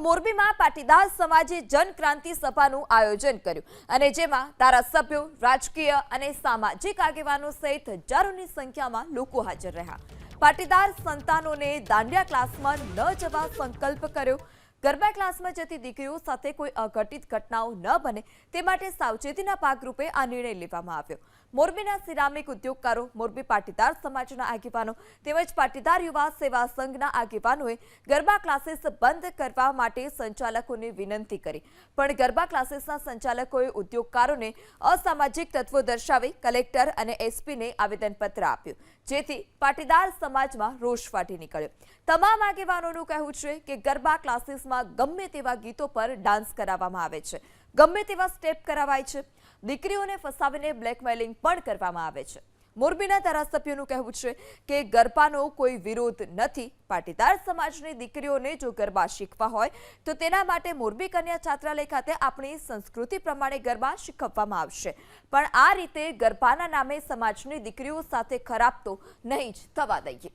મોરબીમાં પાટીદાર સમાજે જનક્રાંતિ સભાનું આયોજન કર્યું અને જેમાં ધારાસભ્યો, રાજકીય અને સામાજિક આગેવાનો સહિત હજારોની સંખ્યામાં લોકો હાજર રહ્યા। પાટીદાર સંતાનોને દાંડિયા ક્લાસમાં ન જવા સંકલ્પ કર્યો। ગરબા ક્લાસમાં જતી દીકરીઓ સાથે કોઈ અઘટિત ઘટનાઓ ન બને તે માટે સાવચેતીના ભાગરૂપે આ નિર્ણય લેવામાં આવ્યો। મોરબીના સિરામિક ઉદ્યોગકારો, મોરબી પાટીદાર સમાજના આગેવાનો તેમજ પાટીદાર યુવા સેવા સંઘના આગેવાનોએ ગરબા ક્લાસીસ બંધ કરવા માટે સંચાલકોને વિનંતી કરી, પણ ગરબા ક્લાસીસના સંચાલકોએ ઉદ્યોગકારોને અસામાજિક તત્વો દર્શાવી કલેક્ટર અને એસપીને આવેદનપત્ર આપ્યું, જેથી પાટીદાર સમાજમાં રોષ ફાટી નીકળ્યો। તમામ આગેવાનોનું કહેવું છે કે ગરબા ક્લાસીસમાં ગમે તેવા ગીતો પર ડાન્સ કરાવવામાં આવે છે, ગમે તેવા સ્ટેપ કરાવાય છે, દીકરીઓને ફસાવીને બ્લેકમેલિંગ પણ કરવામાં આવે છે। મોરબીના ધારાસભ્યોનું કહેવું છે કે ગરબાનો કોઈ વિરોધ નથી। પાટીદાર સમાજની દીકરીઓને જો ગરબા શીખવા હોય તો તેના માટે મોરબી કન્યા છાત્રાલય ખાતે આપણી સંસ્કૃતિ પ્રમાણે ગરબા શીખવવામાં આવશે, પણ આ રીતે ગરબાના નામે સમાજની દીકરીઓ સાથે ખરાબ તો નહીં જ થવા દઈએ।